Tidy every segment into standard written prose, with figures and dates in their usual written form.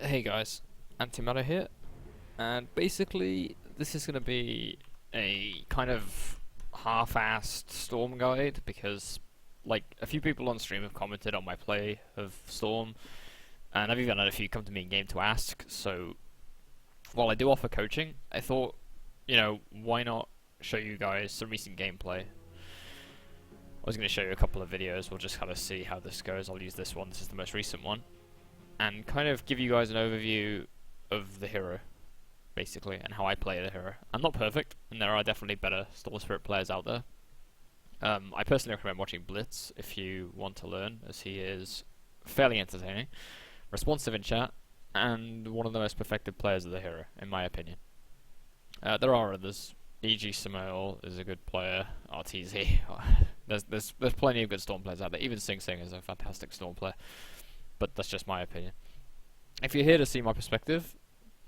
Hey guys, AntiMatter here, and basically this is going to be a kind of half-assed Storm guide because like a few people on stream have commented on my play of Storm, and I've even had a few come to me in game to ask, so while I do offer coaching, I thought, why not show you guys some recent gameplay. I was going to show you a couple of videos, we'll just kind of see how this goes. I'll use this one, this is the most recent one, and kind of give you guys an overview of the hero, basically, and how I play the hero. I'm not perfect, and there are definitely better Storm Spirit players out there. I personally recommend watching Blitz if you want to learn, as he is fairly entertaining, responsive in chat, and one of the most perfected players of the hero, in my opinion. There are others. E.g. Samuel is a good player. RTZ. there's plenty of good Storm players out there. Even Sing Sing is a fantastic Storm player. But that's just my opinion. If you're here to see my perspective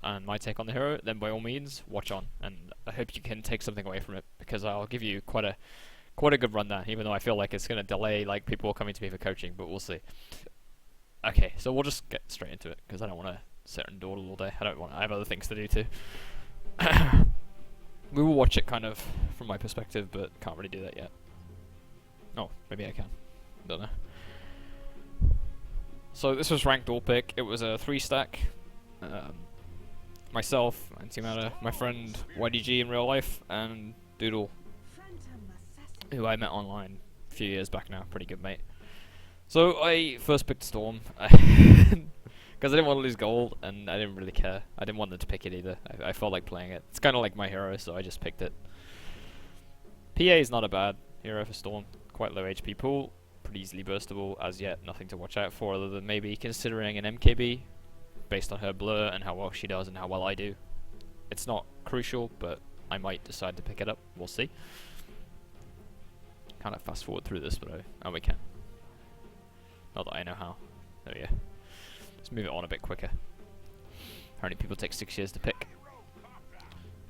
and my take on the hero, then by all means, watch on. And I hope you can take something away from it, because I'll give you quite a good rundown, even though I feel like it's going to delay like people coming to me for coaching, but we'll see. Okay, so we'll just get straight into it, because I don't want to sit and dawdle all day. I have other things to do too. We will watch it kind of from my perspective, but can't really do that yet. Oh, maybe I can. Don't know. So this was ranked all pick. It was a 3-stack. Myself, AntiMatter, my friend YDG in real life, and Doodle, who I met online a few years back now. Pretty good mate. So I first picked Storm because I didn't want to lose gold, and I didn't really care. I didn't want them to pick it either. I felt like playing it. It's kind of like my hero, so I just picked it. PA is not a bad hero for Storm. Quite low HP pool. Pretty easily burstable. As yet, nothing to watch out for other than maybe considering an MKB based on her blur and how well she does and how well I do. It's not crucial, but I might decide to pick it up. We'll see. Kind of fast forward through this, but we can. Not that I know how. There we go. Let's move it on a bit quicker. Apparently people take 6 years to pick.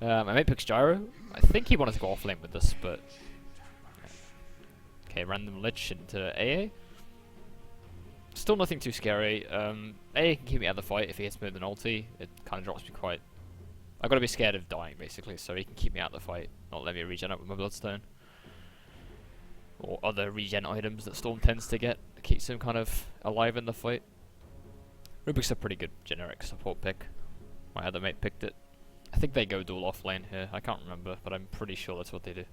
My mate picks Gyro. I think he wanted to go offlane with this, but... Okay, random Lich into AA. Still nothing too scary. AA can keep me out of the fight if he hits me with an ulti. It kind of drops me quite... I've got to be scared of dying, basically, so he can keep me out of the fight. Not let me regen up with my Bloodstone. Or other regen items that Storm tends to get. That keeps him kind of alive in the fight. Rubik's a pretty good generic support pick. My other mate picked it. I think they go dual offlane here. I can't remember, but I'm pretty sure that's what they do.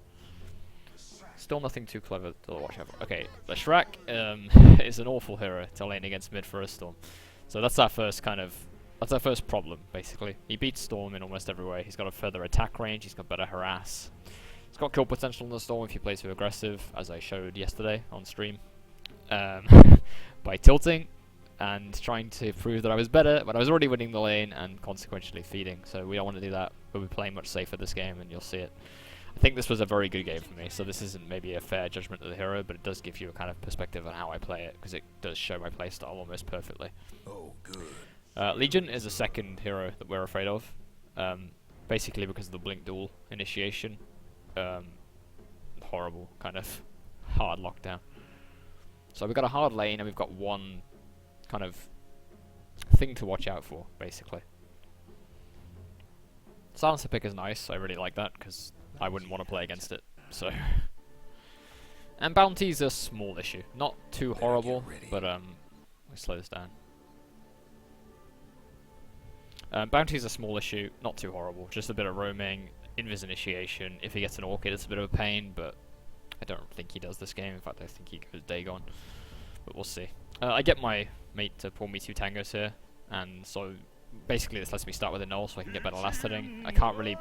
Still nothing too clever to watch out for. Okay, the Shrek is an awful hero to lane against mid for a Storm. So that's our first problem, basically. He beats Storm in almost every way. He's got a further attack range, he's got better harass. He's got kill potential in the Storm if you play too aggressive, as I showed yesterday on stream. By tilting and trying to prove that I was better when I was already winning the lane and consequentially feeding. So we don't want to do that. We'll be playing much safer this game, and you'll see it. I think this was a very good game for me, so this isn't maybe a fair judgment of the hero, but it does give you a kind of perspective on how I play it, because it does show my playstyle almost perfectly. Oh, good. Legion is a second hero that we're afraid of, basically because of the blink duel initiation. Horrible, kind of hard lockdown. So we've got a hard lane, and we've got one kind of thing to watch out for, basically. Silencer pick is nice, I really like that, because I wouldn't want to play against it, so... And bounty's a small issue. Not too horrible, but let me slow this down. Bounty's a small issue, not too horrible, just a bit of roaming, invis initiation. If he gets an orchid, it's a bit of a pain, but I don't think he does this game. In fact, I think he goes Dagon, but we'll see. I get my mate to pull me 2 tangos here, and so basically this lets me start with a null so I can get better last hitting. I can't really...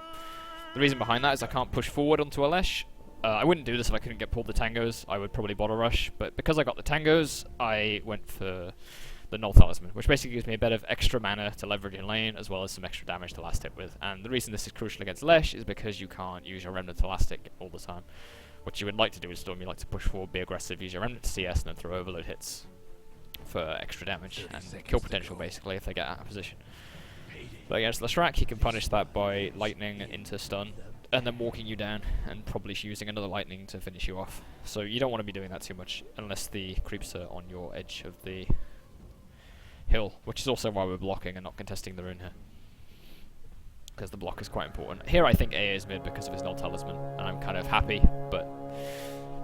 The reason behind that is I can't push forward onto a Lesh. I wouldn't do this if I couldn't get pulled the tangos. I would probably bottle rush, but because I got the tangos, I went for the null talisman, which basically gives me a bit of extra mana to leverage in lane, as well as some extra damage to last hit with. And the reason this is crucial against Lesh is because you can't use your Remnant Elastic all the time. What you would like to do is Storm, you like to push forward, be aggressive, use your Remnant to CS, and then throw overload hits for extra damage and kill potential, basically, if they get out of position. But against Leshrac, he can punish that by lightning into stun, and then walking you down, and probably using another lightning to finish you off. So you don't want to be doing that too much, unless the creeps are on your edge of the hill, which is also why we're blocking and not contesting the rune here. Because the block is quite important. Here I think AA is mid because of his null talisman, and I'm kind of happy, but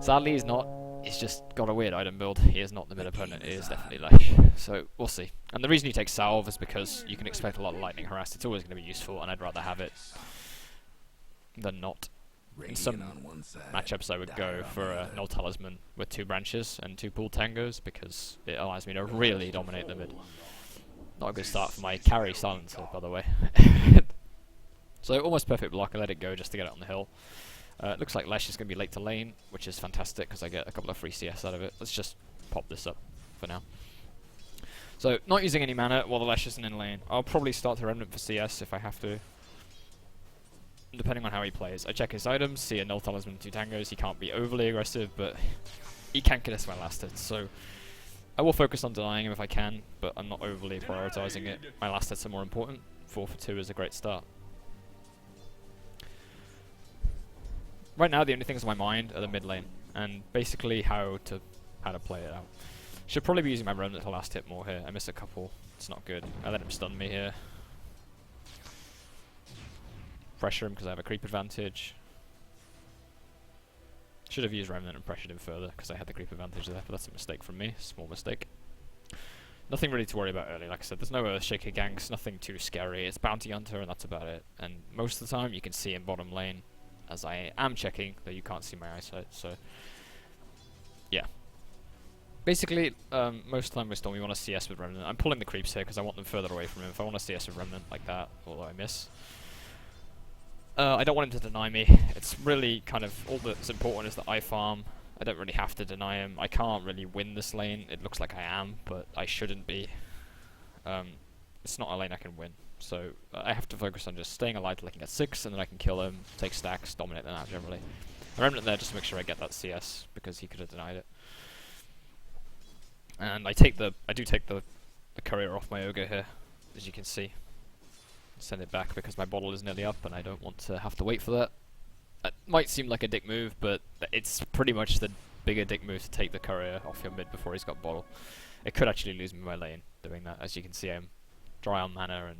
sadly he's not. He's just got a weird item build. He is not the mid opponent, he is definitely Lesh. So we'll see. And the reason he takes Salve is because you can expect a lot of lightning harass. It's always going to be useful, and I'd rather have it than not. In some matchups I would go for a null talisman with 2 branches and 2 pool tangos because it allows me to really dominate the mid. Not a good start for my carry silencer, by the way. So almost perfect block. I let it go just to get it on the hill. It looks like Lesh is going to be late to lane, which is fantastic because I get a couple of free CS out of it. Let's just pop this up for now. So not using any mana while the Lesh isn't in lane. I'll probably start to Remnant for CS if I have to, depending on how he plays. I check his items, see a null talisman, 2 tangos. He can't be overly aggressive, but he can contest my last hit. So I will focus on denying him if I can, but I'm not overly prioritizing it. My last hits are more important. 4 for 2 is a great start. Right now, the only things on my mind are the mid lane, and basically how to play it out. Should probably be using my Remnant to last hit more here. I missed a couple. It's not good. I let him stun me here. Pressure him because I have a creep advantage. Should have used Remnant and pressured him further because I had the creep advantage there, but that's a mistake from me. Small mistake. Nothing really to worry about early. Like I said, there's no Earthshaker ganks, nothing too scary. It's Bounty Hunter and that's about it. And most of the time you can see in bottom lane, as I am checking, though you can't see my eyesight, so yeah. Basically, most of the time with Storm, we want to CS with Remnant. I'm pulling the creeps here because I want them further away from him. If I want to CS with Remnant like that, although I miss, I don't want him to deny me. It's really kind of, all that's important is that I farm. I don't really have to deny him. I can't really win this lane. It looks like I am, but I shouldn't be. It's not a lane I can win. So I have to focus on just staying alive till I can get 6, and then I can kill him, take stacks, dominate the map generally. A Remnant there just to make sure I get that CS, because he could have denied it. And I do take the courier off my ogre here, as you can see. Send it back because my bottle is nearly up, and I don't want to have to wait for that. That might seem like a dick move, but it's pretty much the bigger dick move to take the courier off your mid before he's got bottle. It could actually lose me my lane doing that. As you can see, I'm dry on mana, and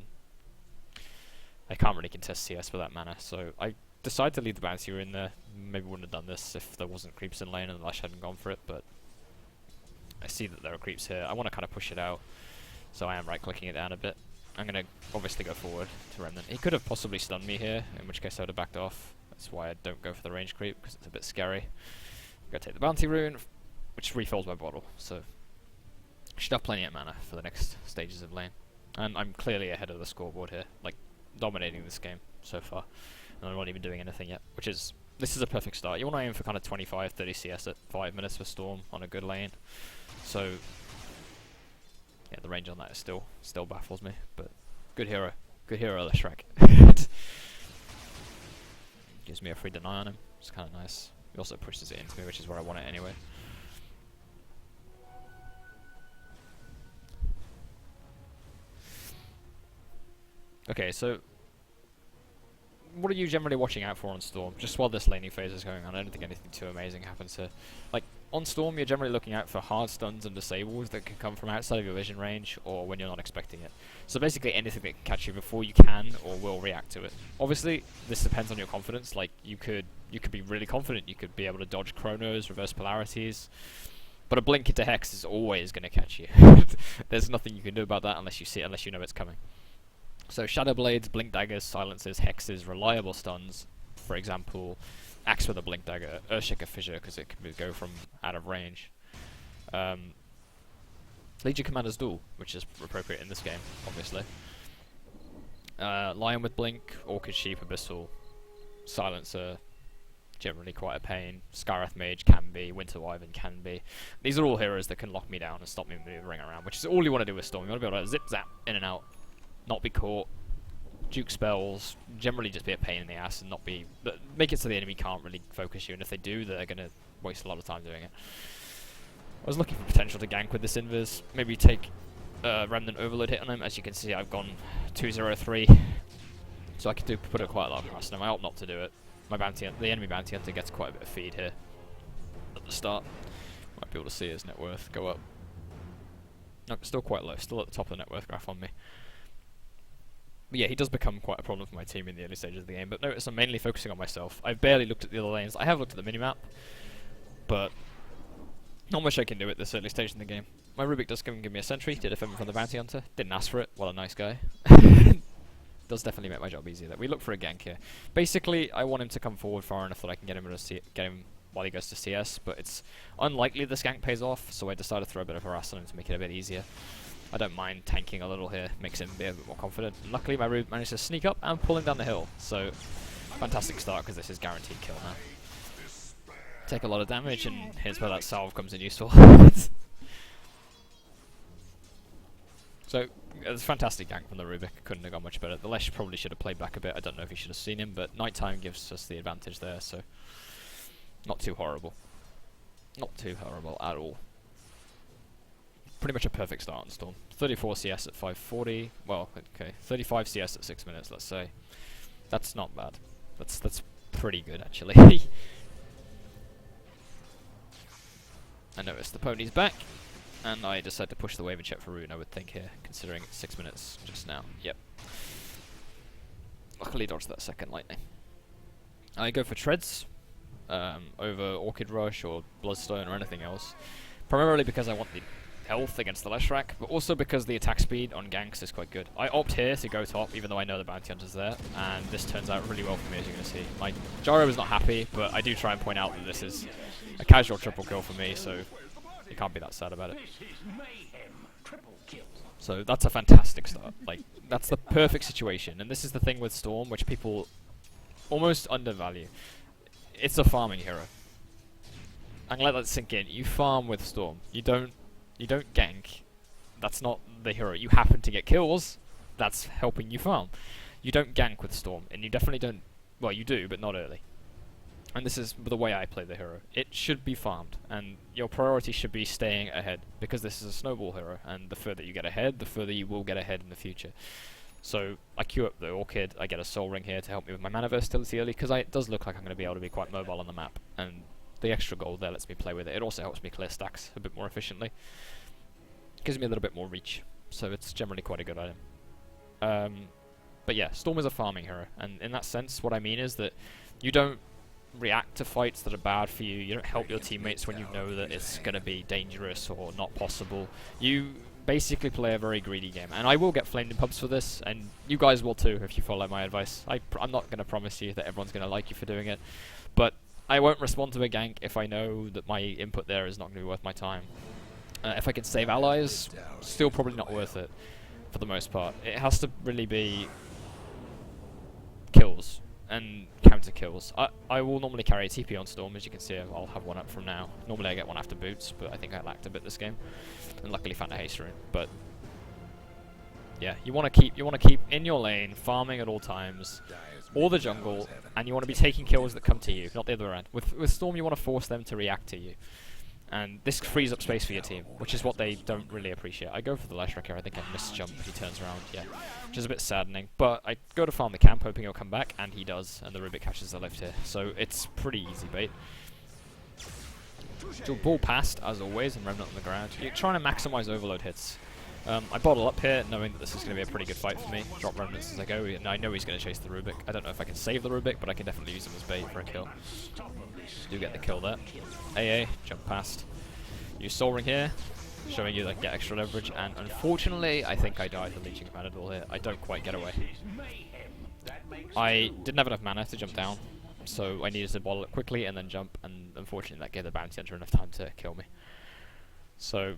I can't really contest CS for that mana, so I decided to leave the bounty in there. Maybe wouldn't have done this if there wasn't creeps in lane and the Lash hadn't gone for it, but I see that there are creeps here. I want to kind of push it out, so I am right-clicking it down a bit. I'm going to obviously go forward to Remnant. He could have possibly stunned me here, in which case I would have backed off. That's why I don't go for the range creep, because it's a bit scary. I'm going to take the bounty rune, which refills my bottle, so I should have plenty of mana for the next stages of lane. And I'm clearly ahead of the scoreboard here, like dominating this game so far, and I'm not even doing anything yet, which is, this is a perfect start. You want to aim for kind of 25-30 CS at 5 minutes for Storm on a good lane, so yeah, the range on that is still baffles me, but good hero Shrek. Gives me a free deny on him, it's kind of nice. He also pushes it into me, which is where I want it anyway. Okay, so what are you generally watching out for on Storm? Just while this laning phase is going on, I don't think anything too amazing happens here. Like, on Storm, you're generally looking out for hard stuns and disables that can come from outside of your vision range, or when you're not expecting it. So basically anything that can catch you before you can or will react to it. Obviously, this depends on your confidence. Like, you could be really confident, you could be able to dodge chronos, reverse polarities, but a blink into Hex is always going to catch you. There's nothing you can do about that unless you see it, unless you know it's coming. So Shadow Blades, Blink Daggers, Silences, Hexes, reliable stuns, for example, Axe with a Blink Dagger, Earthshaker Fissure because it can go from out of range. Legion Commander's Duel, which is appropriate in this game, obviously. Lion with Blink, Orchid Sheep, Abyssal, Silencer, generally quite a pain. Skywrath Mage can be, Winter Wyvern can be. These are all heroes that can lock me down and stop me moving around, which is all you want to do with Storm. You want to be able to zip zap in and out, not be caught, juke spells, generally just be a pain in the ass and not be, make it so the enemy can't really focus you, and if they do, they're going to waste a lot of time doing it. I was looking for potential to gank with this invis, maybe take Remnant Overload hit on him. As you can see, I've gone 2-0-3, so I could put quite a lot of harass on him. I opt not to do it. The enemy bounty hunter gets quite a bit of feed here at the start. Might be able to see his net worth go up. No, still quite low, still at the top of the net worth graph on me. But yeah, he does become quite a problem for my team in the early stages of the game, but notice I'm mainly focusing on myself. I've barely looked at the other lanes. I have looked at the minimap, but not much I can do at this early stage in the game. My Rubik does give me a sentry, did defend me from the bounty hunter. Didn't ask for it, what a nice guy. Does definitely make my job easier. That we look for a gank here. Basically, I want him to come forward far enough that I can get him while he goes to CS, but it's unlikely this gank pays off, so I decided to throw a bit of harass on him to make it a bit easier. I don't mind tanking a little here, makes him be a bit more confident. And luckily my Rube managed to sneak up and pull him down the hill, so fantastic start because this is guaranteed kill now. Take a lot of damage, and here's where that salve comes in useful. So, it's a fantastic gank from the Rubik, couldn't have gone much better. The Lesh probably should have played back a bit, I don't know if he should have seen him, but nighttime gives us the advantage there, so not too horrible. Not too horrible at all. Pretty much a perfect start on Storm. 34 CS at 540, well, okay, 35 CS at 6 minutes, let's say. That's not bad. That's pretty good, actually. I noticed the pony's back, and I decided to push the wave and check for Rune, I would think here, considering it's 6 minutes just now. Yep. Luckily dodged that second lightning. I go for treads over Orchid Rush or Bloodstone or anything else, primarily because I want the health against the Leshrac, but also because the attack speed on ganks is quite good. I opt here to go top, even though I know the bounty hunter's there, and this turns out really well for me, as you're going to see. My Gyro is not happy, but I do try and point out that this is a casual triple kill for me, so you can't be that sad about it. So that's a fantastic start. Like, that's the perfect situation, and this is the thing with Storm, which people almost undervalue. It's a farming hero. I'm gonna let that sink in. You farm with Storm. You don't gank. That's not the hero. You happen to get kills. That's helping you farm. You don't gank with Storm, and you definitely don't. Well, you do, but not early. And this is the way I play the hero. It should be farmed, and your priority should be staying ahead, because this is a snowball hero, and the further you get ahead, the further you will get ahead in the future. So I queue up the Orchid, I get a Soul Ring here to help me with my mana versatility early, because it does look like I'm going to be able to be quite mobile on the map, and the extra gold there lets me play with it. It also helps me clear stacks a bit more efficiently. Gives me a little bit more reach, so it's generally quite a good item. But yeah, Storm is a farming hero, and in that sense, what I mean is that you don't react to fights that are bad for you. You don't help your teammates when you know that it's going to be dangerous or not possible. You basically play a very greedy game, and I will get flamed in pubs for this, and you guys will too if you follow my advice. I'm not going to promise you that everyone's going to like you for doing it, but I won't respond to a gank if I know that my input there is not going to be worth my time. If I can save allies, still probably not worth it for the most part. It has to really be kills and counter kills. I will normally carry a TP on Storm, as you can see. I'll have one up from now. Normally I get one after boots, but I think I lacked a bit this game, and luckily found a haste rune. But yeah, you want to keep in your lane, farming at all times, or the jungle, and you want to be taking kills that come to you, not the other end. With Storm, you want to force them to react to you, and this frees up space for your team, which is what they don't really appreciate. I go for the Leshrac here. I think I misjump. He turns around, yeah, which is a bit saddening. But I go to farm the camp, hoping he'll come back, and he does, and the Rubik catches the lift here. So it's pretty easy bait. Dual ball past, as always, and Remnant on the ground. You're trying to maximize overload hits. I bottle up here, knowing that this is going to be a pretty good fight for me. Drop Remnants as I go, and I know he's going to chase the Rubik. I don't know if I can save the Rubik, but I can definitely use him as bait for a kill. Do get the kill there. AA, jump past. Use Soul Ring here, showing you that get extra leverage, and unfortunately, I think I died to Leeching Matador here. I don't quite get away. I didn't have enough mana to jump down, so I needed to bottle it quickly and then jump, and unfortunately that gave the bounty hunter enough time to kill me. So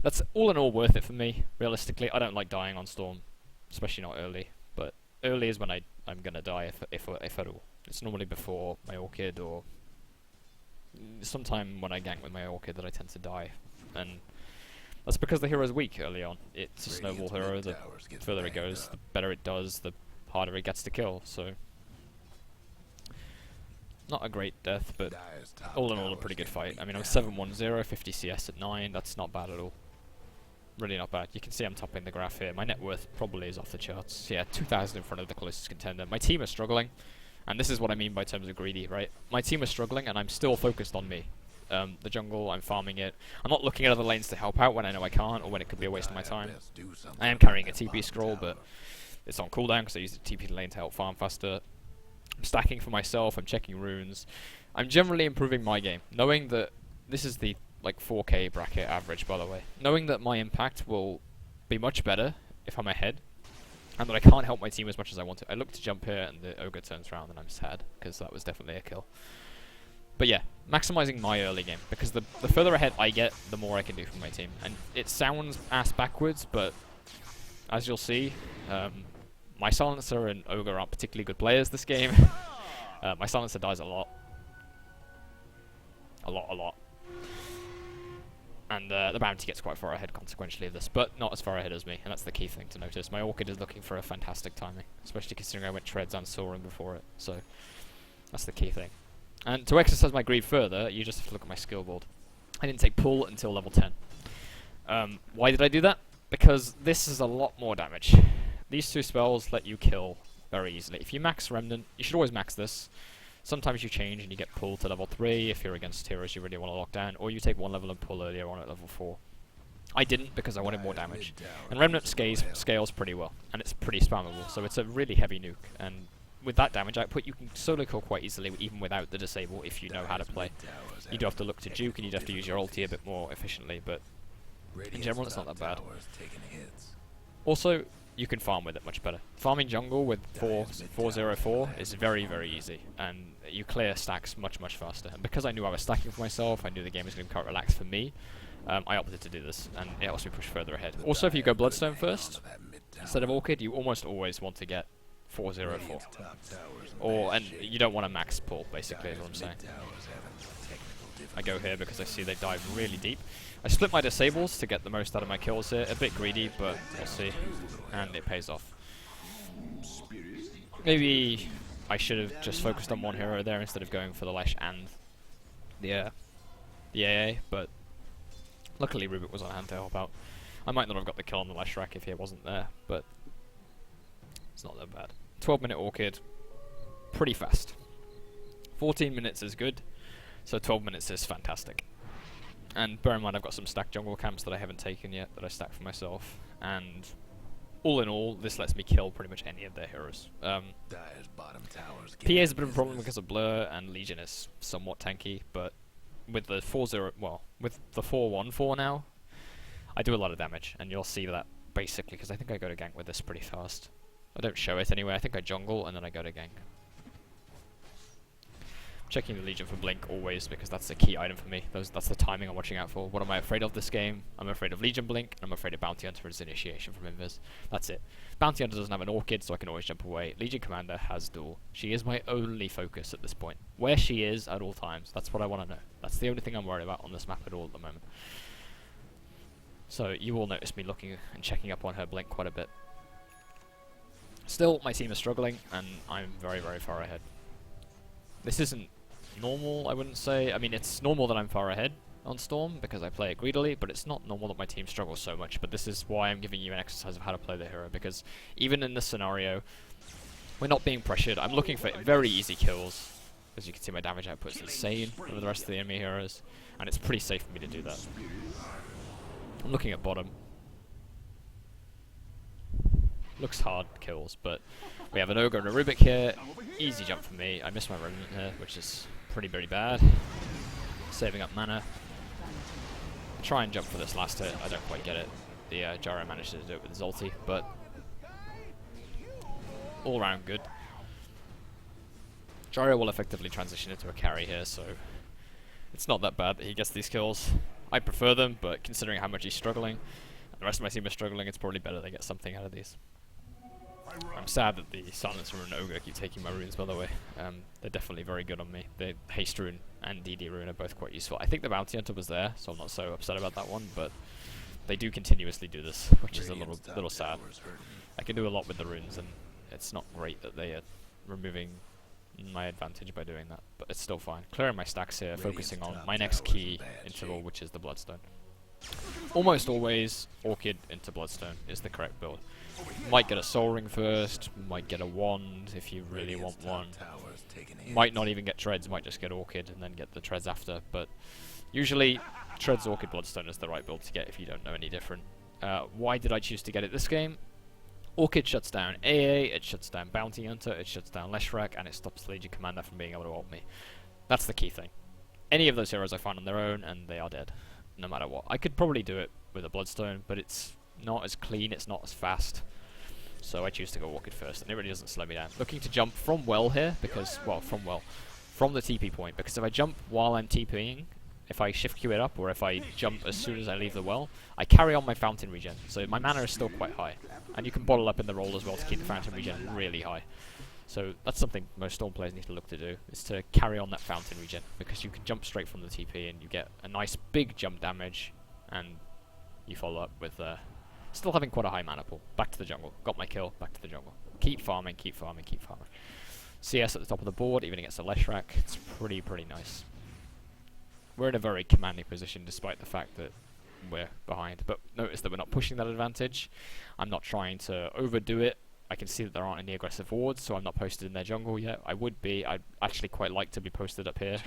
that's all in all worth it for me, realistically. I don't like dying on Storm, especially not early, but early is when I'm going to die, if at all. It's normally before my Orchid, or sometime when I gank with my Orchid that I tend to die, and that's because the hero's weak early on. It's a snowball hero. The further it goes, the better it does, the harder it gets to kill, so not a great death, but all in all a pretty good fight. I mean, I'm 7-1-0, 50 CS at 9, that's not bad at all. Really not bad. You can see I'm topping the graph here. My net worth probably is off the charts. Yeah, 2,000 in front of the closest contender. My team is struggling, and this is what I mean by terms of greedy, right? My team is struggling, and I'm still focused on me. The jungle, I'm farming it. I'm not looking at other lanes to help out when I know I can't, or when it could be a waste of my time. I am carrying a TP scroll, but it's on cooldown because I use the TP lane to help farm faster. I'm stacking for myself, I'm checking runes. I'm generally improving my game, knowing that this is the like 4k bracket average, by the way. Knowing that my impact will be much better if I'm ahead, and that I can't help my team as much as I want to. I look to jump here and the ogre turns around and I'm sad, because that was definitely a kill. But yeah, maximizing my early game, because the further ahead I get, the more I can do for my team. And it sounds ass backwards, but as you'll see, my Silencer and Ogre aren't particularly good players this game. My Silencer dies a lot. A lot. And the bounty gets quite far ahead consequentially of this, but not as far ahead as me, and that's the key thing to notice. My Orchid is looking for a fantastic timing, especially considering I went Treads and Soaring before it, so that's the key thing. And to exercise my greed further, you just have to look at my skill board. I didn't take pull until level 10. Why did I do that? Because this is a lot more damage. These two spells let you kill very easily. If you max Remnant, you should always max this. Sometimes you change and you get pulled to level 3 if you're against heroes you really want to lock down, or you take one level and pull earlier on at level 4. I didn't because I wanted more damage. And Remnant scales pretty well, and it's pretty spammable, so it's a really heavy nuke. And with that damage output, you can solo kill quite easily, even without the disable, if you know how to play. You do have to look to juke, and you do have to use your ulti a bit more efficiently, but in general, it's not that bad. Also, you can farm with it much better. Farming jungle with 404 is very, very easy, and you clear stacks much, much faster. And because I knew I was stacking for myself, I knew the game was going to be quite relaxed for me, I opted to do this, and it helps me push further ahead. Also, if you go Bloodstone first, instead of Orchid, you almost always want to get 404. And you don't want to max pull, basically, is what I'm saying. I go here because I see they dive really deep. I split my disables to get the most out of my kills here. A bit greedy, but we'll see. And it pays off. Maybe I should have just focused on one hero there instead of going for the Lash and the AA, but luckily Rubik was on hand to help out. I might not have got the kill on the Lash rack if he wasn't there, but it's not that bad. 12-minute Orchid, pretty fast. 14 minutes is good, so 12 minutes is fantastic. And bear in mind I've got some stacked jungle camps that I haven't taken yet, that I stacked for myself, and all in all, this lets me kill pretty much any of their heroes. PA is a bit of a problem because of Blur, and Legion is somewhat tanky, but with the 414 now, I do a lot of damage, and you'll see that basically, because I think I go to gank with this pretty fast. I don't show it anyway, I think I jungle, and then I go to gank. Checking the Legion for Blink always, because that's a key item for me. That's the timing I'm watching out for. What am I afraid of this game? I'm afraid of Legion Blink, and I'm afraid of Bounty Hunter as initiation from Invis. That's it. Bounty Hunter doesn't have an Orchid, so I can always jump away. Legion Commander has duel. She is my only focus at this point. Where she is at all times, that's what I want to know. That's the only thing I'm worried about on this map at all at the moment. So you will notice me looking and checking up on her Blink quite a bit. Still, my team is struggling, and I'm very, very far ahead. This isn't normal, I wouldn't say. I mean, it's normal that I'm far ahead on Storm, because I play it greedily, but it's not normal that my team struggles so much. But this is why I'm giving you an exercise of how to play the hero, because even in this scenario, we're not being pressured. I'm looking for very easy kills. As you can see, my damage output is insane over the rest of the enemy heroes, and it's pretty safe for me to do that. I'm looking at bottom. Looks hard kills, but we have an Ogre and a Rubik here. Easy jump for me. I missed my Remnant here, which is pretty, very bad. Saving up mana. I try and jump for this last hit. I don't quite get it. The Gyro managed to do it with his ulti, but all round good. Gyro will effectively transition into a carry here, so it's not that bad that he gets these kills. I prefer them, but considering how much he's struggling, and the rest of my team is struggling, it's probably better they get something out of these. I'm sad that the Silencer and Ogre keep taking my runes, by the way. They're definitely very good on me. The Haste rune and DD rune are both quite useful. I think the Bounty Hunter was there, so I'm not so upset about that one, but they do continuously do this, which is a little sad. I can do a lot with the runes, and it's not great that they are removing my advantage by doing that, but it's still fine. Clearing my stacks here, focusing on my next key interval, which is the Bloodstone. almost always Orchid into Bloodstone is the correct build. Might get a Soul Ring first, might get a Wand if you really want one. Might not even get Treads, might just get Orchid and then get the Treads after, but usually Treads, Orchid, Bloodstone is the right build to get if you don't know any different. Why did I choose to get it this game? Orchid shuts down AA, it shuts down Bounty Hunter, it shuts down Leshrac, and it stops the Legion Commander from being able to ult me. That's the key thing. Any of those heroes I find on their own, and they are dead, no matter what. I could probably do it with a Bloodstone, but it's not as clean, it's not as fast. So I choose to go Orchid first, and it really doesn't slow me down. Looking to jump from well here, because, well, from the TP point, because if I jump while I'm TPing, if I shift Q it up, or if I jump as soon as I leave the well, I carry on my fountain regen, so my mana is still quite high. And you can bottle up in the roll as well to keep the fountain regen really high. So that's something most Storm players need to look to do, is to carry on that fountain regen, because you can jump straight from the TP and you get a nice big jump damage, and you follow up with still having quite a high mana pool. Back to the jungle. Got my kill, back to the jungle. Keep farming, keep farming, keep farming. CS at the top of the board, even against a Leshrac, it's pretty nice. We're in a very commanding position despite the fact that we're behind, but notice that we're not pushing that advantage. I'm not trying to overdo it. I can see that there aren't any aggressive wards, so I'm not posted in their jungle yet. I would be. I'd actually quite like to be posted up here.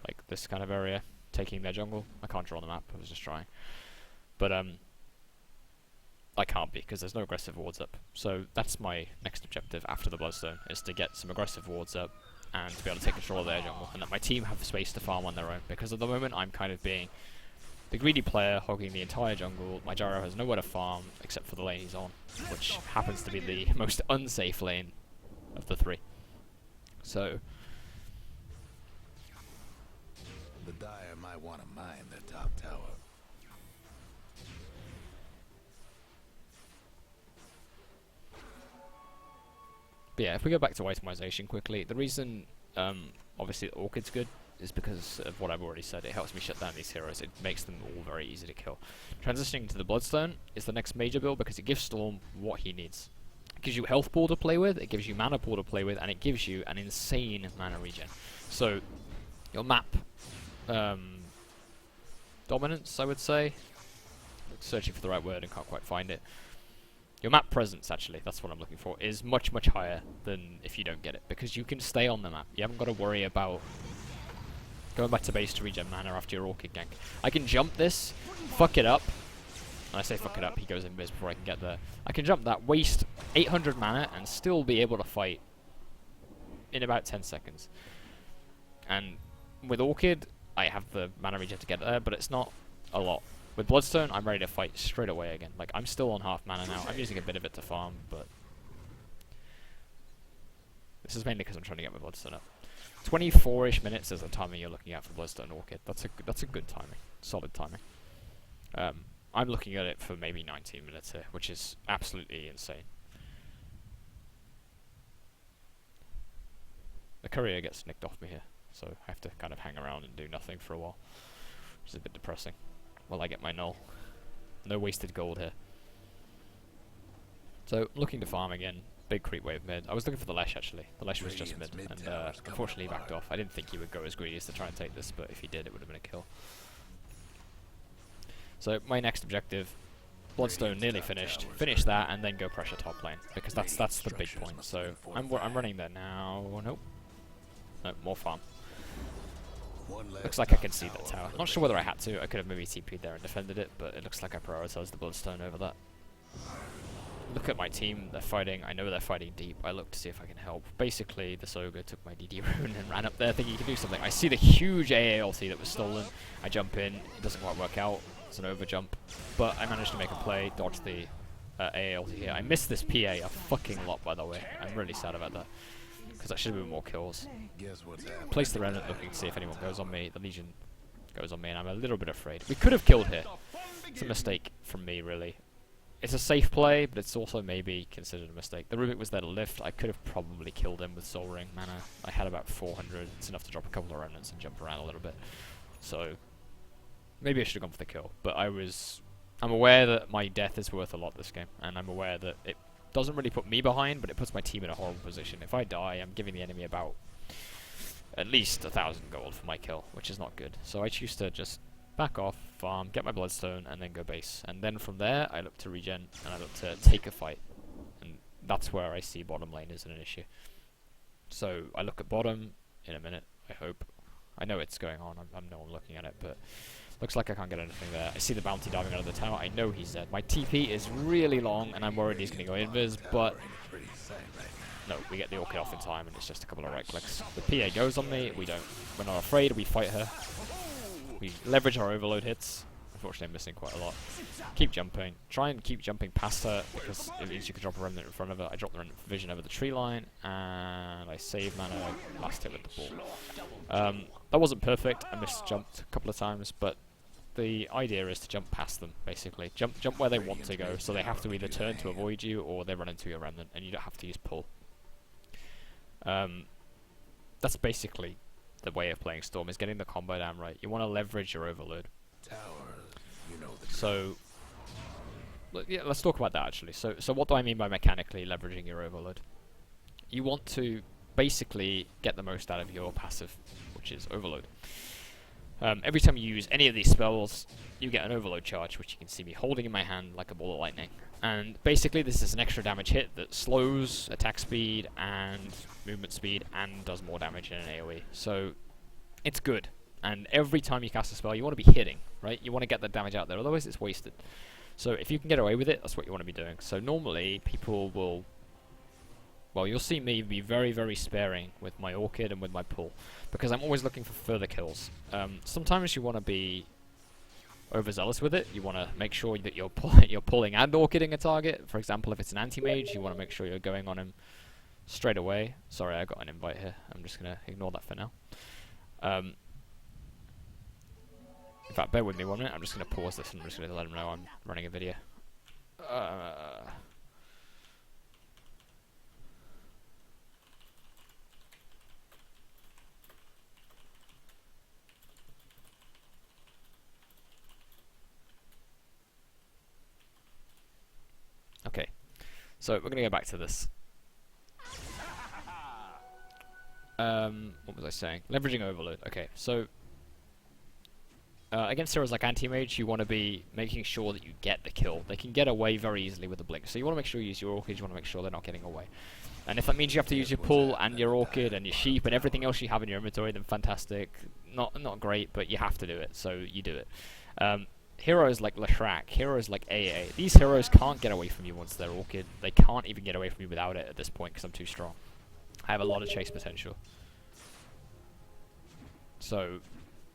Like this kind of area, taking their jungle. I can't draw on the map, I was just trying. But I can't be, because there's no aggressive wards up. So that's my next objective after the Bloodstone, is to get some aggressive wards up and to be able to take control of their jungle, and that my team have space to farm on their own, because at the moment I'm kind of being the greedy player, hogging the entire jungle. My Gyro has nowhere to farm except for the lane he's on, which happens to be the most unsafe lane of the three. So The Dire might want to mine the top tower. but yeah, if we go back to itemization quickly, the reason obviously Orchid's good is because of what I've already said. It helps me shut down these heroes. It makes them all very easy to kill. Transitioning to the Bloodstone is the next major build, because it gives Storm what he needs. It gives you health pool to play with, it gives you mana pool to play with, and it gives you an insane mana regen. So your map dominance, I would say. Searching for the right word and can't quite find it. Your map presence, actually, that's what I'm looking for, is much higher than if you don't get it, because you can stay on the map. You haven't got to worry about going back to base to regen mana after your Orchid gank. I can jump this, fuck it up. When I say fuck it up, he goes in biz before I can get there. I can jump that, waste 800 mana, and still be able to fight in about 10 seconds. And with Orchid, I have the mana regen to get there, but it's not a lot. With Bloodstone, I'm ready to fight straight away again. Like, I'm still on half mana now. I'm using a bit of it to farm, but this is mainly because I'm trying to get my Bloodstone up. 24-ish minutes is the timing you're looking at for Bloodstone Orchid. That's a good timing. Solid timing. I'm looking at it for maybe 19 minutes here, which is absolutely insane. The courier gets nicked off me here, so I have to kind of hang around and do nothing for a while, which is a bit depressing. While I get my null. No wasted gold here. So, looking to farm again. Big creep wave mid. I was looking for the Lesh, actually. The Lesh was just mid, and unfortunately he backed off. I didn't think he would go as greedy as to try and take this, but if he did, it would have been a kill. So, my next objective, Bloodstone nearly finished. Finish that, and then go pressure top lane, because that's the big point. So, I'm running there now. Nope. Nope, more farm. Looks like I can see that tower. Not sure whether I had to. I could have maybe TP'd there and defended it, but it looks like I prioritized the Bloodstone over that. Look at my team. They're fighting. I know they're fighting deep. I look to see if I can help. Basically, this ogre took my DD rune and ran up there thinking he could do something. I see the huge AA ulti that was stolen. I jump in. It doesn't quite work out. It's an over jump. But I managed to make a play, dodge the AA ulti here. I missed this PA a fucking lot, by the way. I'm really sad about that, because that should have been more kills. Place the Remnant looking to see if anyone goes on me. The Legion goes on me, and I'm a little bit afraid. We could have killed here. It's a mistake from me, really. It's a safe play, but it's also maybe considered a mistake. The Rubik was there to lift. I could have probably killed him with Soul Ring mana. I had about 400. It's enough to drop a couple of Remnants and jump around a little bit. So, maybe I should have gone for the kill. But I'm aware that my death is worth a lot this game, and I'm aware that it doesn't really put me behind, but it puts my team in a horrible position. If I die, I'm giving the enemy about at least 1,000 gold for my kill, which is not good. So I choose to just back off, farm, get my bloodstone, and then go base. And then from there, I look to regen, and I look to take a fight. And that's where I see bottom lane isn't an issue. So I look at bottom in a minute, I hope. I know it's going on, I'm no one looking at it, but looks like I can't get anything there. I see the bounty diving out of the tower, I know he's dead. My TP is really long, and I'm worried he's going to go invis, but no, we get the orchid off in time, and it's just a couple of right clicks. The PA goes on me, we're not afraid, we fight her. We leverage our overload hits. Unfortunately, I'm missing quite a lot. Keep jumping. Try and keep jumping past her, because it means you can drop a remnant in front of her. I drop the remnant vision over the tree line, and I save mana last hit with the ball. That wasn't perfect. I misjumped a couple of times, but the idea is to jump past them, basically. Jump where they want to go, so they have to either turn to avoid you, or they run into your remnant, and you don't have to use pull. That's basically the way of playing Storm, is getting the combo down right. You want to leverage your overload. So, yeah, let's talk about that actually. So what do I mean by mechanically leveraging your overload? You want to basically get the most out of your passive, which is overload. Every time you use any of these spells, you get an overload charge, which you can see me holding in my hand like a ball of lightning. And basically this is an extra damage hit that slows attack speed and movement speed and does more damage in an AoE. So it's good. And every time you cast a spell, you want to be hitting, right? You want to get the damage out there, otherwise it's wasted. So if you can get away with it, that's what you want to be doing. So normally people will... Well, you'll see me be very, very sparing with my Orchid and with my pull, because I'm always looking for further kills. Sometimes you want to be overzealous with it. You want to make sure that you're pulling and Orchiding a target. For example, if it's an anti-mage, you want to make sure you're going on him straight away. Sorry, I got an invite here. I'm just going to ignore that for now. In fact, bear with me 1 minute. I'm just going to pause this and I'm just going to let him know I'm running a video. Okay, so we're going to go back to this. What was I saying? Leveraging overload. Okay, so against heroes like Anti-Mage, you want to be making sure that you get the kill. They can get away very easily with the blink, so you want to make sure you use your Orchid, you want to make sure they're not getting away. And if that means you have to use your pull and your Orchid and your sheep and everything else you have in your inventory, then fantastic. Not great, but you have to do it, so you do it. Heroes like Leshrac, heroes like AA, these heroes can't get away from you once they're Orchid. They can't even get away from you without it at this point, because I'm too strong. I have a lot of chase potential. So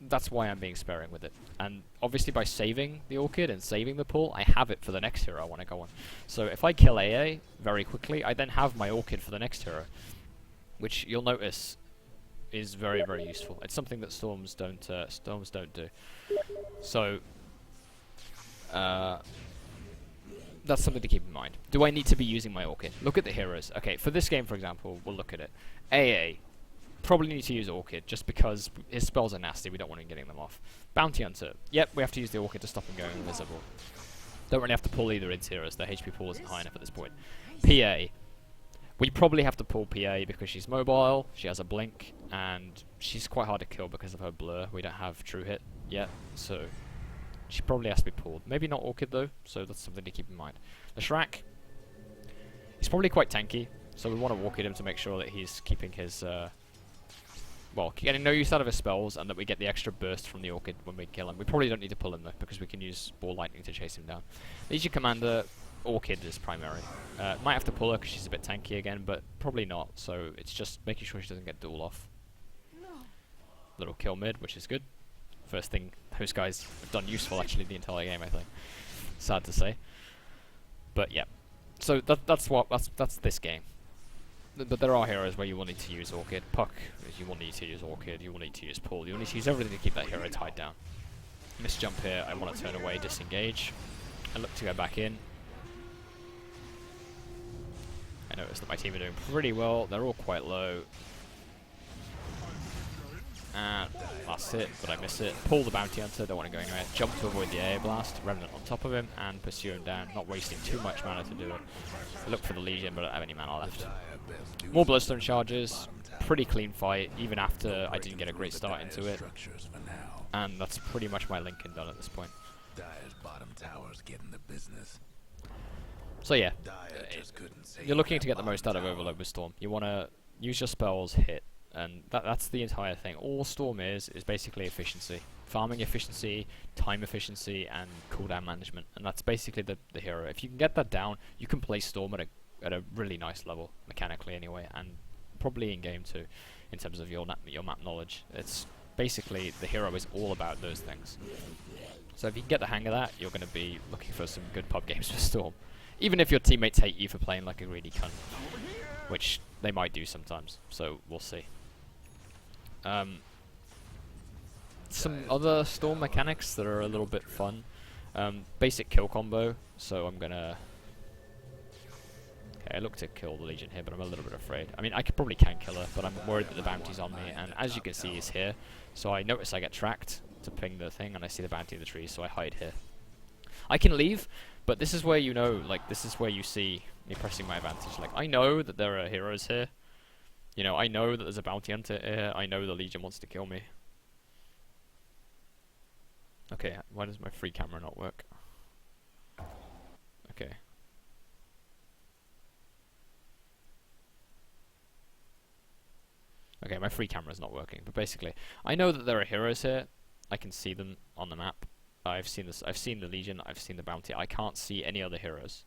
that's why I'm being sparing with it. And obviously by saving the Orchid and saving the pull, I have it for the next hero I want to go on. So if I kill AA very quickly, I then have my Orchid for the next hero, which you'll notice is very, very useful. It's something that Storms don't do. So that's something to keep in mind. Do I need to be using my Orchid? Look at the heroes. Okay, for this game, for example, we'll look at it. AA. Probably need to use Orchid, just because his spells are nasty, we don't want him getting them off. Bounty Hunter. Yep, we have to use the Orchid to stop him going invisible. Don't really have to pull either into heroes, their HP pool isn't high enough at this point. PA. We probably have to pull PA because she's mobile, she has a blink, and she's quite hard to kill because of her blur. We don't have true hit yet, so she probably has to be pulled. Maybe not Orchid though, so that's something to keep in mind. The Shrek. He's probably quite tanky, so we want to walk at him to make sure that he's keeping his... well, getting no use out of his spells, and that we get the extra burst from the Orchid when we kill him. We probably don't need to pull him though, because we can use Ball Lightning to chase him down. Legion Commander, Orchid is primary. Might have to pull her because she's a bit tanky again, but probably not, so it's just making sure she doesn't get duel off. Little kill mid, which is good. First thing those guys have done useful actually the entire game, I think. Sad to say. But yeah. So that's this game. But there are heroes where you will need to use Orchid. Puck, you will need to use Orchid, you will need to use Pull, you will need to use everything to keep that hero tied down. Misjump here, I want to turn away, disengage. I look to go back in. I notice that my team are doing pretty well, they're all quite low. And last hit, but I miss it. Pull the Bounty Hunter, don't want to go anywhere. Jump to avoid the AA blast, Remnant on top of him, and pursue him down, not wasting too much mana to do it. Look for the Legion, but I don't have any mana left. More Bloodstone charges. pretty clean fight, even after I didn't get a great start into it. And that's pretty much my Lincoln done at this point. Dyer's bottom tower's getting the business. So yeah, Dyer just couldn't say you're looking to get the bottom most out of tower. Overload with Storm. You want to use your spells, hit, and that's the entire thing. All Storm is basically efficiency. Farming efficiency, time efficiency, and cooldown management. And that's basically the hero. If you can get that down, you can play Storm at a really nice level, mechanically anyway, and probably in game too, in terms of your map knowledge. It's basically, the hero is all about those things. So if you can get the hang of that, you're going to be looking for some good pub games for Storm. Even if your teammates hate you for playing like a greedy cunt, which they might do sometimes, so we'll see. Some other Storm mechanics that are a little bit fun. Basic kill combo, so I'm gonna... Okay, I look to kill the Legion here, but I'm a little bit afraid. I mean, I probably can kill her, but I'm worried that the bounty's on me, and as you can see, he's here. So I notice I get tracked to ping the thing, and I see the bounty in the tree, so I hide here. I can leave, but this is where you know, like, this is where you see me pressing my advantage. Like, I know that there are heroes here. You know, I know that there's a bounty hunter here. I know the Legion wants to kill me. Okay, why does my free camera not work? Okay. Okay, my free camera's not working, but basically, I know that there are heroes here. I can see them on the map. I've seen this. I've seen the Legion. I've seen the bounty. I can't see any other heroes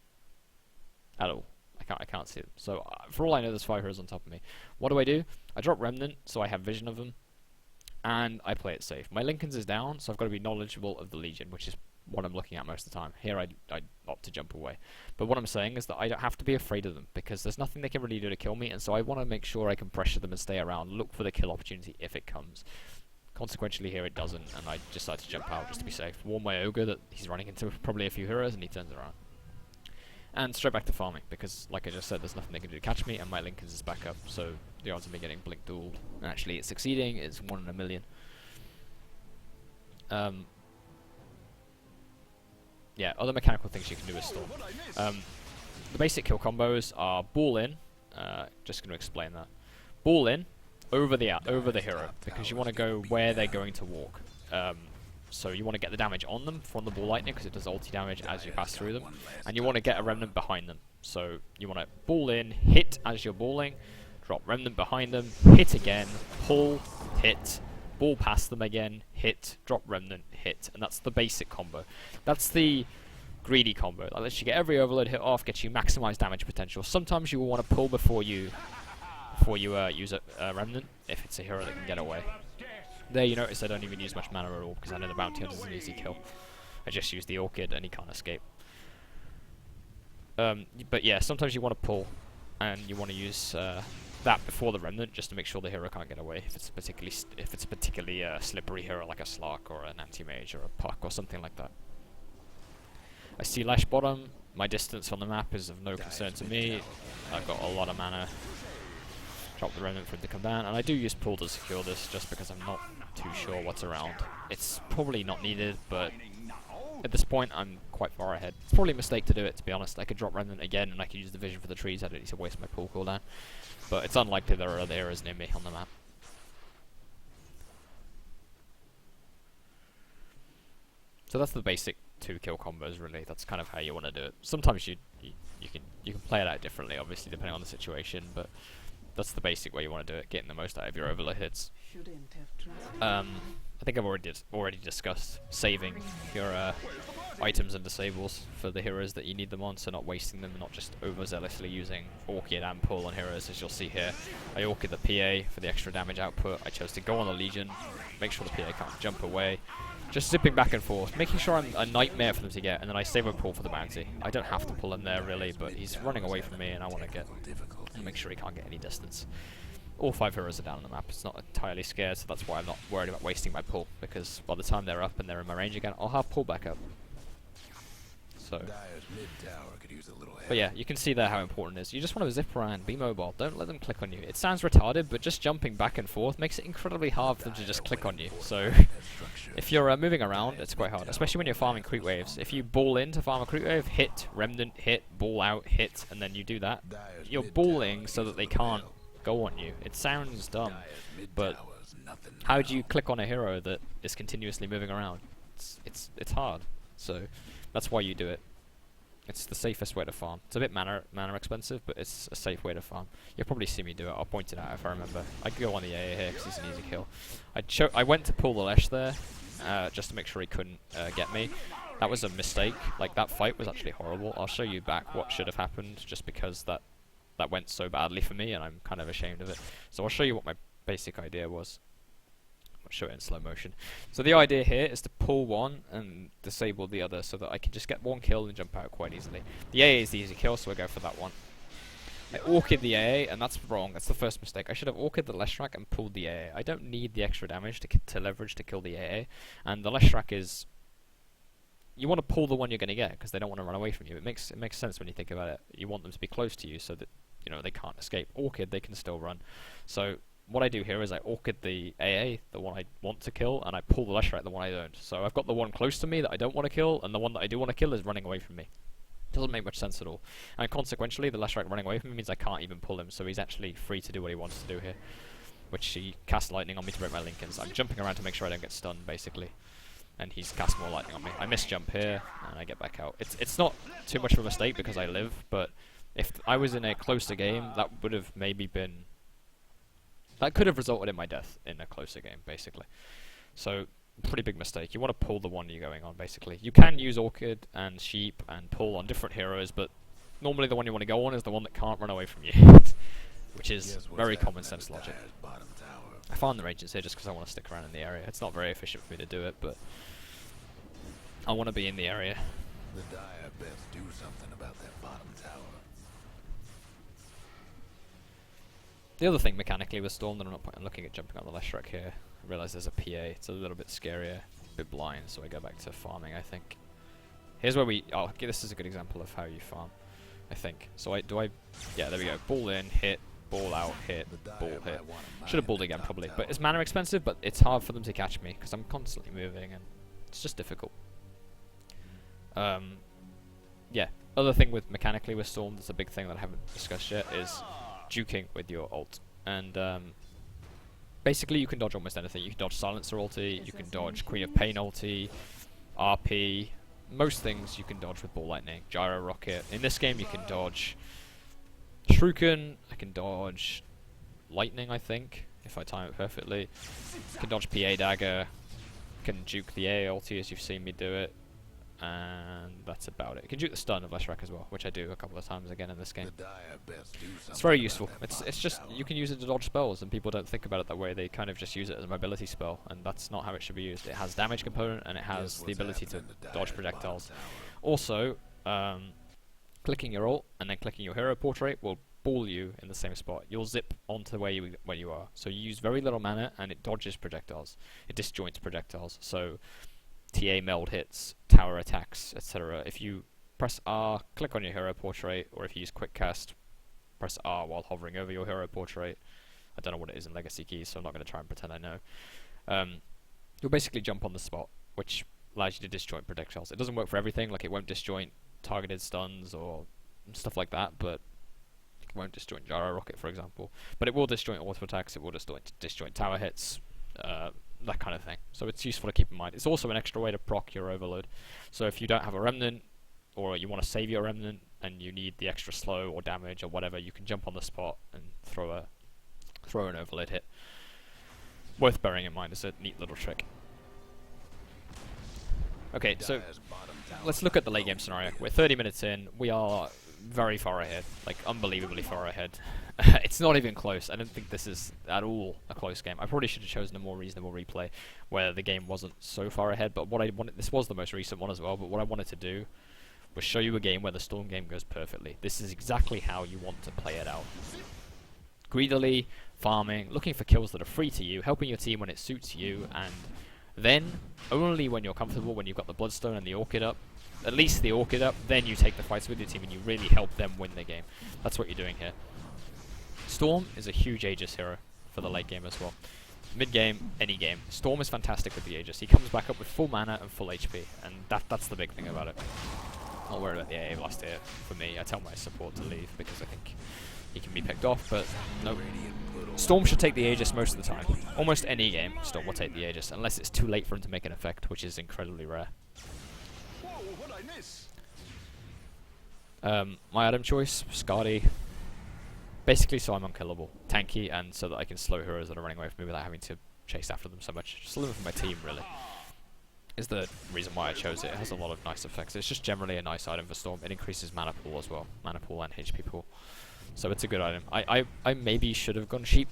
at all. I can't see them. So for all I know, there's 5 heroes on top of me. What do? I drop Remnant, so I have vision of them, and I play it safe. My Lincoln's is down, so I've got to be knowledgeable of the Legion, which is what I'm looking at most of the time. Here I opt to jump away. But what I'm saying is that I don't have to be afraid of them, because there's nothing they can really do to kill me, and so I want to make sure I can pressure them and stay around, look for the kill opportunity if it comes. Consequentially here it doesn't, and I decide to jump out just to be safe. Warn my Ogre that he's running into probably a few heroes, and he turns around. And straight back to farming, because like I just said, there's nothing they can do to catch me, and my Lincoln's is back up, so the odds of me getting blink dueled, and actually it's succeeding, is 1 in a million. Yeah, other mechanical things you can do with Storm. The basic kill combos are ball in, just going to explain that. Ball in, over the hero, because you want to go where they're going to walk. So you want to get the damage on them from the ball lightning, because it does ulti damage as you pass through them. And you want to get a remnant behind them. So you want to ball in, hit as you're balling, drop remnant behind them, hit again, pull, hit, ball past them again, hit, drop remnant, hit. And that's the basic combo. That's the greedy combo. That lets you get every overload hit off, gets you maximized damage potential. Sometimes you will want to pull before you use a remnant, if it's a hero that can get away. There you notice I don't even use much mana at all, because I know the bounty hunter is an easy kill. I just use the orchid and he can't escape. But yeah, sometimes you want to pull, and you want to use that before the remnant, just to make sure the hero can't get away. If it's a particularly slippery hero like a Slark or an anti-mage or a Puck or something like that. I see Lash bottom. My distance on the map is of no concern to me. I've got a lot of mana. Drop the remnant for him to come down, and I do use pull to secure this just because I'm not too sure what's around. It's probably not needed, but at this point I'm quite far ahead. It's probably a mistake to do it, to be honest. I could drop remnant again and I could use the vision for the trees. I don't need to waste my pull cooldown, but it's unlikely there are other areas near me on the map. So that's the basic 2 kill combos, really. That's kind of how you want to do it. Sometimes you can play it out differently, obviously, depending on the situation, but that's the basic way you want to do it, getting the most out of your overload hits. I think I've already discussed saving your items and disables for the heroes that you need them on, so not wasting them and not just overzealously using Orchid and Pull on heroes, as you'll see here. I Orchid the PA for the extra damage output. I chose to go on the Legion, make sure the PA can't jump away. Just zipping back and forth, making sure I'm a nightmare for them to get, and then I save a pull for the bounty. I don't have to pull him there really, but he's running away from me and I want to get and make sure he can't get any distance. All 5 heroes are down on the map. It's not entirely scared, so that's why I'm not worried about wasting my pull, because by the time they're up and they're in my range again, I'll have pull back up. So, but yeah, you can see there how important it is. You just want to zip around, be mobile, don't let them click on you. It sounds retarded, but just jumping back and forth makes it incredibly hard for them to just click on you. So, if you're moving around, it's quite hard, especially when you're farming creep waves. If you ball in to farm a creep wave, hit, remnant, hit, ball out, hit, and then you do that, you're balling so that they can't go on you. It sounds dumb, Dire's mid but tower's nothing how now. do you click on a hero that is continuously moving around? It's hard. So that's why you do it. It's the safest way to farm. It's a bit mana expensive, but it's a safe way to farm. You'll probably see me do it. I'll point it out if I remember. I could go on the AA here because he's an easy kill. I went to pull the Lesh there, just to make sure he couldn't get me. That was a mistake. Like, that fight was actually horrible. I'll show you back what should have happened, just because that went so badly for me, and I'm kind of ashamed of it. So I'll show you what my basic idea was. I'll show it in slow motion. So the idea here is to pull one and disable the other so that I can just get one kill and jump out quite easily. The AA is the easy kill, so I go for that one. I orchid the AA, and that's wrong. That's the first mistake. I should have orchid the Leshrac and pulled the AA. I don't need the extra damage to leverage to kill the AA, and the Leshrac is... You want to pull the one you're going to get, because they don't want to run away from you. It makes sense when you think about it. You want them to be close to you so that, you know, they can't escape. Orchid, they can still run. So what I do here is I orchid the AA, the one I want to kill, and I pull the Leshrac, the one I don't. So I've got the one close to me that I don't want to kill, and the one that I do want to kill is running away from me. Doesn't make much sense at all. And consequentially, the Leshrac running away from me means I can't even pull him, so he's actually free to do what he wants to do here. Which he casts lightning on me to break my Lincolns. I'm jumping around to make sure I don't get stunned, basically. And he's cast more lightning on me. I miss jump here, and I get back out. It's not too much of a mistake because I live, but if I was in a closer game, that would have maybe been... That could have resulted in my death in a closer game, basically. So, pretty big mistake. You want to pull the one you're going on, basically. You can use Orchid and Sheep and pull on different heroes, but normally the one you want to go on is the one that can't run away from you. Which is very common sense logic. I farm the Rangers here just because I want to stick around in the area. It's not very efficient for me to do it, but I want to be in the area. The Dire best do something about that bottom tower. The other thing mechanically with Storm that I'm not looking at jumping on the Leshrac here. I realise there's a PA. It's a little bit scarier, a bit blind, so I go back to farming, I think. Here's where we... Oh, okay, this is a good example of how you farm, I think. So yeah, there we go. Ball in, hit, ball out, hit, ball, hit. Should have balled again, probably. But it's mana expensive, but it's hard for them to catch me, because I'm constantly moving, and it's just difficult. Yeah, other thing with mechanically with Storm that's a big thing that I haven't discussed yet is juking with your ult. And basically you can dodge almost anything. You can dodge Silencer ulti, you can dodge Queen of Pain ulti, RP, most things you can dodge with Ball Lightning, Gyro Rocket. In this game you can dodge Shuriken, I can dodge Lightning I think, if I time it perfectly. I can dodge PA Dagger, can juke the A ulti as you've seen me do it. And that's about it. You can juke the stun of Leshrac as well, which I do a couple of times again in this game. It's very useful. It's just, you can use it to dodge spells, and people don't think about it that way. They kind of just use it as a mobility spell, and that's not how it should be used. It has damage component, and it has the ability to dodge projectiles. Also, clicking your ult, and then clicking your hero portrait will ball you in the same spot. You'll zip onto where you are. So you use very little mana, and it dodges projectiles. It disjoints projectiles. So TA meld hits, tower attacks, etc. If you press R, click on your hero portrait, or if you use quick cast, press R while hovering over your hero portrait. I don't know what it is in Legacy Keys, so I'm not going to try and pretend I know. You'll basically jump on the spot, which allows you to disjoint projectiles. It doesn't work for everything, like it won't disjoint targeted stuns or stuff like that, but it won't disjoint Gyro Rocket, for example. But it will disjoint auto attacks, it will disjoint tower hits, that kind of thing. So it's useful to keep in mind. It's also an extra way to proc your overload. So if you don't have a remnant, or you want to save your remnant, and you need the extra slow or damage or whatever, you can jump on the spot and throw an overload hit. Worth bearing in mind. It's a neat little trick. Okay, so let's look at the late game scenario. We're 30 minutes in. We are very far ahead, like unbelievably far ahead. It's not even close. I don't think this is at all a close game. I probably should have chosen a more reasonable replay where the game wasn't so far ahead, but what I wanted, this was the most recent one as well, but what I wanted to do was show you a game where the Storm game goes perfectly. This is exactly how you want to play it out. Greedily, farming, looking for kills that are free to you, helping your team when it suits you, and then, only when you're comfortable, when you've got the Bloodstone and the Orchid up, at least the Orchid up, then you take the fights with your team and you really help them win the game. That's what you're doing here. Storm is a huge Aegis hero for the late game as well. Mid game, any game. Storm is fantastic with the Aegis. He comes back up with full mana and full HP, and that's the big thing about it. Not worried about the AA blast here for me. I tell my support to leave because I think he can be picked off, but no. Storm should take the Aegis most of the time. Almost any game, Storm will take the Aegis, unless it's too late for him to make an effect, which is incredibly rare. My item choice, Skadi. Basically so I'm unkillable. Tanky, and so that I can slow heroes that are running away from me without having to chase after them so much. Just living for my team, really, is the reason why I chose it. It has a lot of nice effects. It's just generally a nice item for Storm. It increases mana pool as well. Mana pool and HP pool. So it's a good item. I maybe should have gone cheap.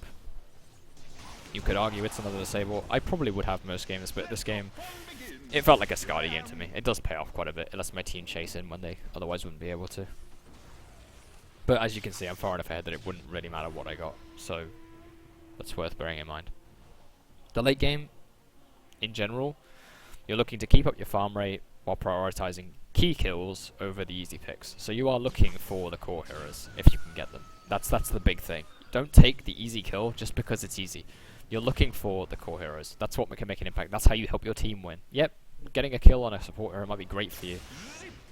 You could argue it's another disable. I probably would have most games, but this game, it felt like a Skadi game to me. It does pay off quite a bit. It lets my team chase in when they otherwise wouldn't be able to. But as you can see, I'm far enough ahead that it wouldn't really matter what I got. So that's worth bearing in mind. The late game, in general, you're looking to keep up your farm rate while prioritizing key kills over the easy picks. So you are looking for the core heroes if you can get them. That's the big thing. Don't take the easy kill just because it's easy. You're looking for the core heroes. That's what can make an impact. That's how you help your team win. Yep, getting a kill on a support hero might be great for you.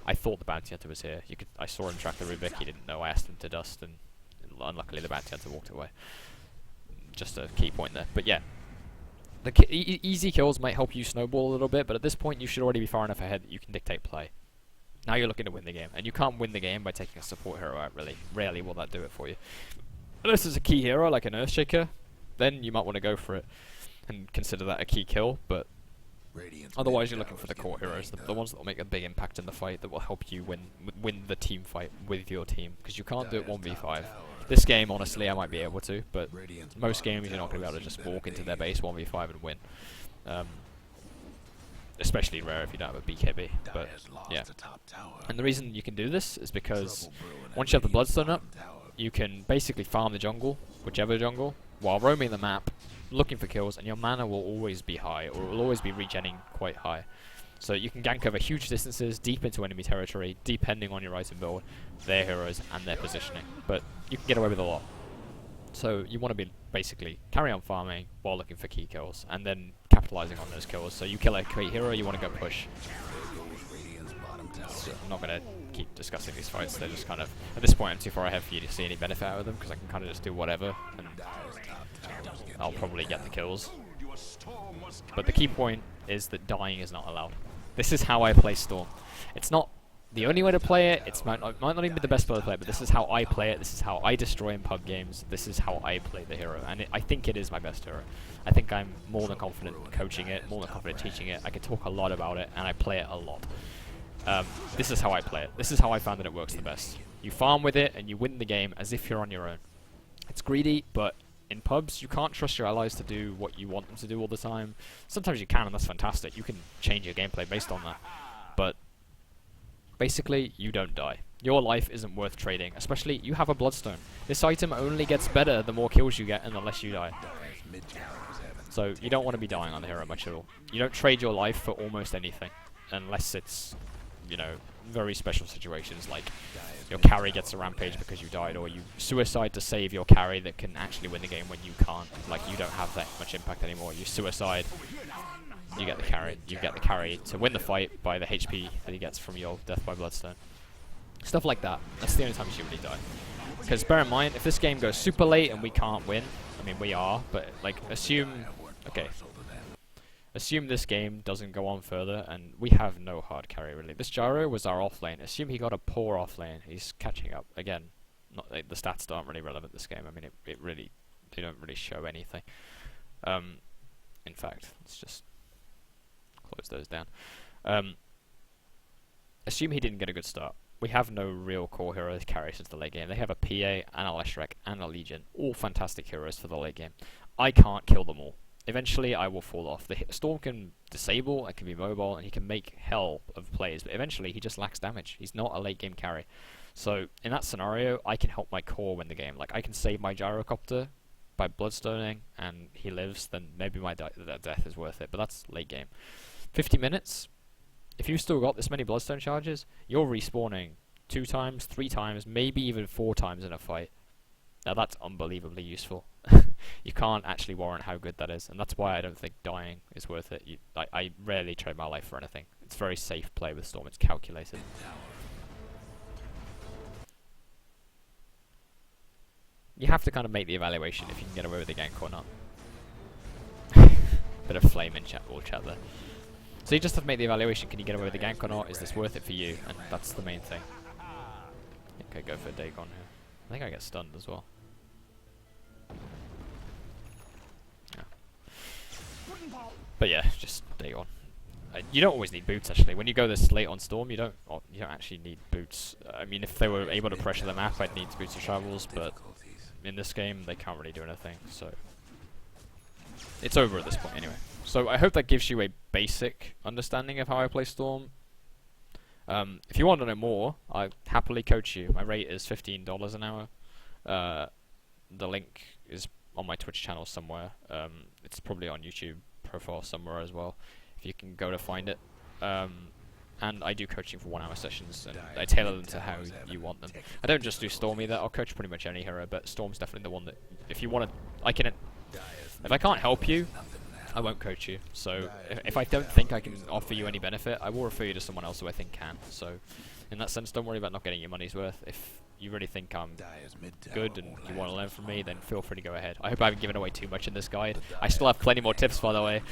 I thought the bounty hunter was here. I saw him track the Rubik. He didn't know. I asked him to dust, and unluckily the bounty hunter walked away. Just a key point there. But yeah, the easy kills might help you snowball a little bit, but at this point you should already be far enough ahead that you can dictate play. Now you're looking to win the game, and you can't win the game by taking a support hero out, really. Rarely will that do it for you. Unless it's a key hero, like an Earthshaker, then you might want to go for it and consider that a key kill, but otherwise you're looking for the core heroes, the ones that will make a big impact in the fight, that will help you win the team fight with your team, because you can't do it 1v5. This game, honestly, I might be able to, but most games you're not going to be able to just walk into their base 1v5 and win. Especially rare if you don't have a BKB, but yeah. And the reason you can do this is because once you have the Bloodstone up, you can basically farm the jungle, whichever jungle, while roaming the map, looking for kills, and your mana will always be high, or it will always be regenning quite high. So you can gank over huge distances, deep into enemy territory, depending on your item build, their heroes, and their positioning. But you can get away with a lot. So you want to be basically carry on farming while looking for key kills, and then capitalizing on those kills. So you kill a key hero, you want to go push. So I'm not going to keep discussing these fights. They're just kind of, at this point, I'm too far ahead for you to see any benefit out of them, because I can kind of just do whatever, and I'll probably get the kills. But the key point is that dying is not allowed. This is how I play Storm. It's not the only way to play it. It might not even be the best way to play it, but this is how I play it. This is how I destroy in pub games. This is how I play the hero, and I think it is my best hero. I think I'm more than confident coaching it, more than confident teaching it. I can talk a lot about it, and I play it a lot. This is how I play it. This is how I found that it works the best. You farm with it, and you win the game as if you're on your own. It's greedy, but in pubs, you can't trust your allies to do what you want them to do all the time. Sometimes you can, and that's fantastic. You can change your gameplay based on that. But basically, you don't die. Your life isn't worth trading, especially you have a Bloodstone. This item only gets better the more kills you get and the less you die. So you don't want to be dying on the hero much at all. You don't trade your life for almost anything, unless it's, you know, very special situations like your carry gets a rampage because you died, or you suicide to save your carry that can actually win the game when you can't. Like, you don't have that much impact anymore. You suicide, you get the carry. You get the carry to win the fight by the HP that he gets from your death by Bloodstone. Stuff like that. That's the only time you should really die. Because bear in mind, if this game goes super late and we can't win, I mean we are, but like assume this game doesn't go on further and we have no hard carry really. This Gyro was our offlane. Assume he got a poor offlane. He's catching up. Again, not the stats aren't really relevant this game. I mean they don't really show anything. In fact, let's just close those down. Assume he didn't get a good start. We have no real core heroes carry since the late game. They have a PA and a Leshrac and a Legion. All fantastic heroes for the late game. I can't kill them all. Eventually I will fall off. The Storm can disable, and can be mobile, and he can make hell of plays, but eventually he just lacks damage. He's not a late game carry. So in that scenario, I can help my core win the game. Like, I can save my Gyrocopter by Bloodstoning, and he lives, then maybe my death is worth it, but that's late game. 50 minutes? If you've still got this many Bloodstone charges, you're respawning 2 times, 3 times, maybe even 4 times in a fight. Now that's unbelievably useful. You can't actually warrant how good that is, and that's why I don't think dying is worth it. I rarely trade my life for anything. It's very safe play with Storm, it's calculated. you have to kind of make the evaluation if you can get away with the gank or not. Bit of flame in chat, all chat there. So you just have to make the evaluation, can you get away with the gank or not? Is this worth it for you? And that's the main thing. I think I go for Dagon here. I think I get stunned as well. Yeah. But yeah, just Dagon. You don't always need boots actually. When you go this late on Storm, you don't actually need boots. I mean, if they were able to pressure the map, I'd need boots of travels, but in this game, they can't really do anything, so it's over at this point anyway. So I hope that gives you a basic understanding of how I play Storm. If you want to know more, I happily coach you. My rate is $15 an hour. The link is on my Twitch channel somewhere. It's probably on YouTube profile somewhere as well, if you can go to find it. And I do coaching for 1 hour sessions, and I tailor them to how you want them. I don't just do Storm either. I'll coach pretty much any hero, but Storm's definitely the one that, if you want to, if I can't help you, I won't coach you. So if I don't think I can offer you any benefit, I will refer you to someone else who I think can. So in that sense, don't worry about not getting your money's worth. If you really think I'm good and you want to learn from me, then feel free to go ahead. I hope I haven't given away too much in this guide. I still have plenty more tips, by the way.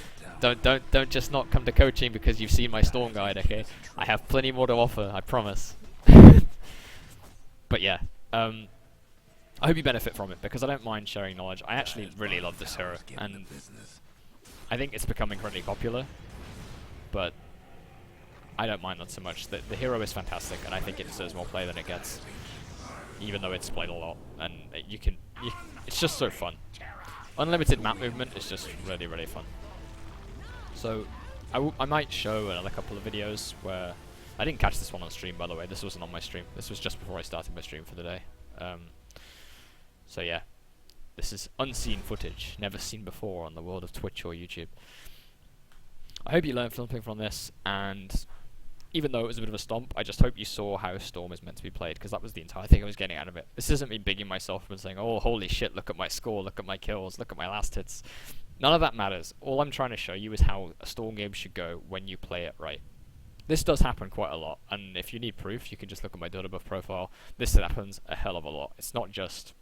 Don't just not come to coaching because you've seen my Storm guide, okay? I have plenty more to offer, I promise. But yeah, I hope you benefit from it, because I don't mind sharing knowledge. I actually really love this hero, and I think it's becoming incredibly popular, but I don't mind that so much. The hero is fantastic, and I think it deserves more play than it gets, even though it's played a lot, and it's just so fun. Unlimited map movement is just really, really fun. So I might show another couple of videos where I didn't catch this one on stream, by the way. This wasn't on my stream. This was just before I started my stream for the day. So yeah, this is unseen footage, never seen before on the world of Twitch or YouTube. I hope you learned something from this, and even though it was a bit of a stomp, I just hope you saw how Storm is meant to be played, because that was the entire thing I was getting out of it. This isn't me bigging myself up and saying, oh, holy shit, look at my score, look at my kills, look at my last hits. None of that matters. All I'm trying to show you is how a Storm game should go when you play it right. This does happen quite a lot, and if you need proof, you can just look at my Dota buff profile. This happens a hell of a lot. It's not just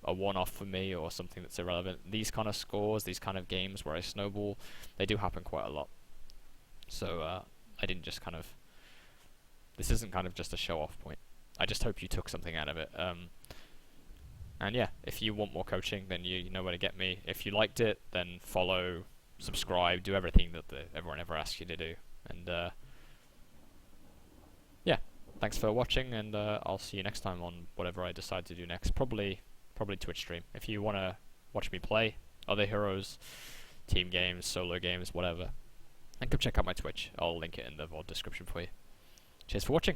a one-off for me or something that's irrelevant. These kind of scores, these kind of games where I snowball, they do happen quite a lot. So I didn't just kind of, this isn't kind of just a show-off point. I just hope you took something out of it. And yeah, if you want more coaching, then you know where to get me. If you liked it, then follow, subscribe, do everything that everyone ever asks you to do. And yeah, thanks for watching, and I'll see you next time on whatever I decide to do next. Probably Twitch stream. If you want to watch me play other heroes, team games, solo games, whatever, then come check out my Twitch. I'll link it in the VOD description for you. Cheers for watching.